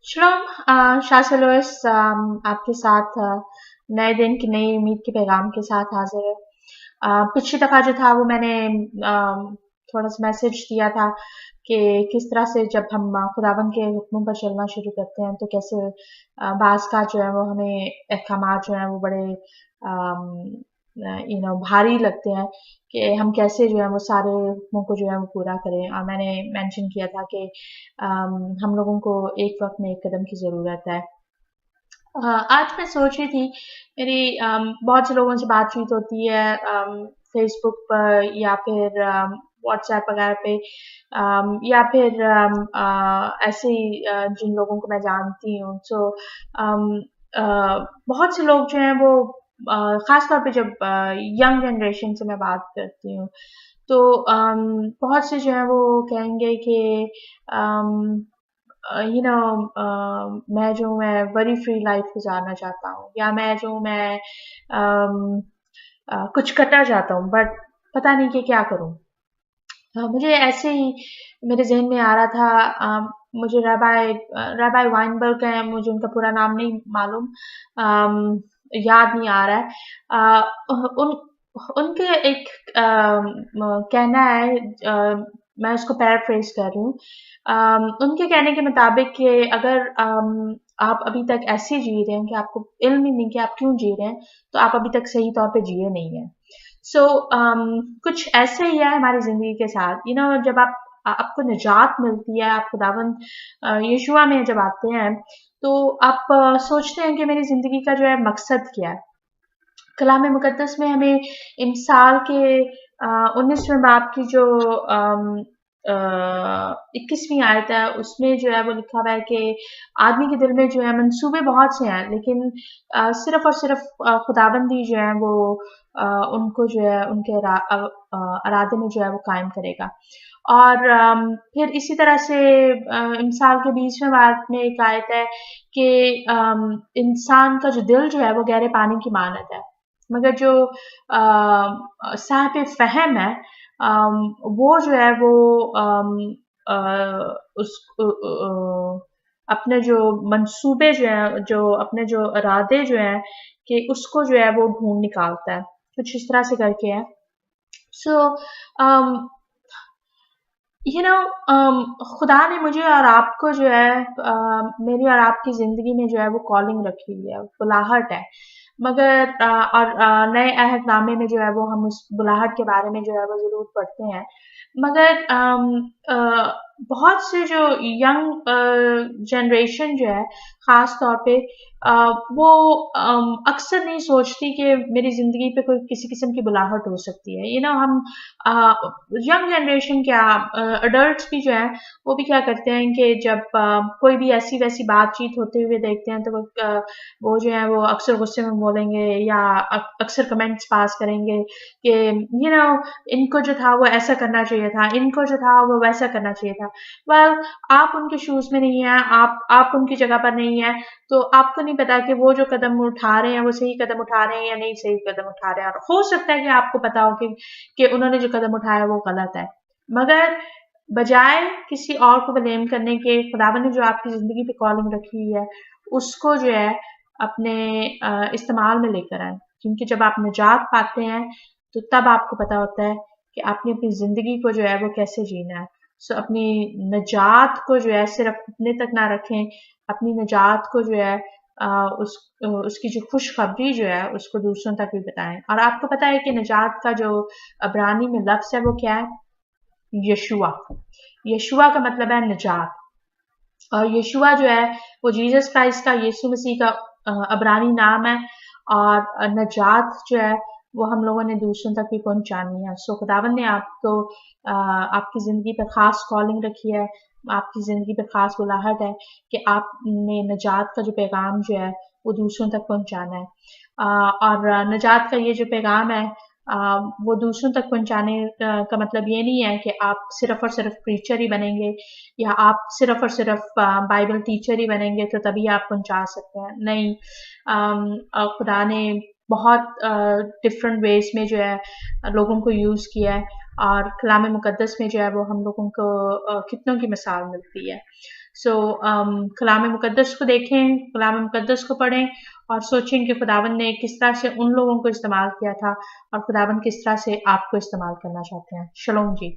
शलोम शासलोस आपके साथ नए दिन की नई उम्मीद के पैगाम के साथ हाजिर है। पिछली दफ़ा जो था वो मैंने थोड़ा सा मैसेज दिया था कि किस तरह से जब हम खुदावंद के हुक्मों पर चलना शुरू करते हैं तो कैसे बाज़ का जो है वो हमें अहकामात जो हैं वो बड़े भारी लगते हैं कि हम कैसे जो है वो सारे हुक्मों को जो है वो पूरा करें। और मैंने मेंशन किया था कि हम लोगों को एक वक्त में एक कदम की ज़रूरत है। आज मैं सोच रही थी मेरी बहुत से लोगों से बातचीत होती है फेसबुक पर या फिर व्हाट्सएप वगैरह पे या फिर ऐसे ही जिन लोगों को मैं जानती हूँ बहुत से लोग जो हैं वो खास तौर पे जब यंग जनरेशन से मैं बात करती हूँ तो बहुत से जो है वो कहेंगे कि मैं जो मैं बड़ी फ्री लाइफ गुजारना चाहता हूँ या मैं कुछ करना चाहता हूँ बट पता नहीं कि क्या करूँ। मुझे ऐसे ही मेरे ज़हन में आ रहा था मुझे रबाई वाइनबर्ग है, मुझे उनका पूरा नाम नहीं मालूम याद नहीं आ रहा है। उन उनके एक कहना है मैं उसको पैराफ्रेज़ कर रही हूँ। उनके कहने के मुताबिक कि अगर आप अभी तक ऐसे जी रहे हैं कि आपको इल्म ही नहीं कि आप क्यों जी रहे हैं, तो आप अभी तक सही तौर पे जिए नहीं हैं। सो कुछ ऐसे ही है हमारी ज़िंदगी के साथ जब आपको निजात मिलती है, आप खुदावंद यीशुआ में जब आते हैं, तो आप सोचते हैं कि मेरी ज़िंदगी का जो है मकसद क्या है? कलाम मुकद्दस में हमें इमसाल के 19वें बाब की जो 21वीं आयत है उसमें जो है वो लिखा हुआ है कि आदमी के दिल में जो है मंसूबे बहुत से हैं लेकिन सिर्फ और सिर्फ खुदाबंदी जो है वो उनको जो है उनके इरादे में जो है वो कायम करेगा। और फिर इसी तरह से इमसाल के 20वें बाब में एक आयत है कि इंसान का जो दिल जो है वो गहरे पानी की मानद है मगर जो साहिब फ़हम है वो जो है वो अ, उस अपने जो मंसूबे जो हैं जो अपने जो इरादे जो हैं कि उसको जो है वो ढूँढ निकालता है। कुछ इस तरह से करके है। सो अम खुदा ने मुझे और आपको जो है मेरी और आपकी ज़िंदगी में जो है वो कॉलिंग रखी हुई है, बुलाहट है। मगर नए अहदनामे में जो है वो हम उस बुलाहट के बारे में जो है वो ज़रूर पढ़ते हैं। मगर बहुत से जो यंग जनरेशन जो है ख़ास तौर पे अ, वो अक्सर नहीं सोचती कि मेरी ज़िंदगी पे कोई किसी किस्म की बुलाहट हो सकती है। हम यंग जनरेशन क्या अडल्ट्स भी जो हैं वो भी क्या करते हैं कि जब कोई भी ऐसी-वैसी बातचीत होते हुए देखते हैं तो वो जो है वो अक्सर गुस्से में बोलेंगे या अक्सर कमेंट्स पास करेंगे कि इनको जो था वो ऐसा करना चाहिए था, इनको जो था वो वैसा करना चाहिए था। वेल आप उनके शूज़ में नहीं हैं, आप उनकी जगह पर नहीं हैं, तो आपको नहीं पता कि वो जो कदम उठा रहे हैं वो सही कदम उठा रहे हैं या नहीं सही कदम उठा रहे हैं। और हो सकता है कि आपको पता हो कि उन्होंने जो कदम उठाया वो गलत है। मगर बजाय किसी और को ब्लेम करने के खुदावन ने जो आपकी ज़िंदगी पे कॉलिंग रखी हुई है, उसको जो है अपने इस्तेमाल में लेकर आएँ। क्योंकि जब आप निजात पाते हैं, तो तब आपको पता होता है कि आपने अपनी ज़िंदगी को जो है वो कैसे जीना है। सो अपनी निजात को जो है सिर्फ़ अपने तक ना रखें, अपनी निजात को जो है अ, उसकी जो खुशखबरी जो है उसको दूसरों तक भी बताएँ। और आपको पता है कि निजात का जो इब्रानी में लफ्ज़ है वो क्या है? यशुआ। यशुआ का मतलब है निजात। और यशुआ जो है वो जीसस क्राइस्ट का यीशु मसीह का इब्रानी नाम है और नजात जो है वो हम लोगों ने दूसरों तक भी पहुंचानी है। सो खुदावन ने आपको आपकी ज़िंदगी पे ख़ास कॉलिंग रखी है, आपकी ज़िंदगी पे ख़ास बुलाहट है कि आपने नजात का जो पैगाम जो है वो दूसरों तक पहुंचाना है। और नजात का ये जो पैगाम है अ, वो दूसरों तक पहुंचाने का मतलब ये नहीं है कि आप सिर्फ़ और सिर्फ़ प्रीचर ही बनेंगे या आप सिर्फ़ और सिर्फ़ बाइबल टीचर ही बनेंगे तो तभी आप पहुँचा सकते हैं। नहीं खुदा ने बहुत डिफ़रेंट वेज़ में जो है लोगों को यूज़ किया है और कलाम मुक़द्दस में जो है वो हम लोगों को कितनों की मिसाल मिलती है। सो कलाम मुक़द्दस को देखें, कलाम मुक़द्दस को पढ़ें और सोचें कि खुदावंद ने किस तरह से उन लोगों को इस्तेमाल किया था और खुदावंद किस तरह से आपको इस्तेमाल करना चाहते हैं। शलोम जी।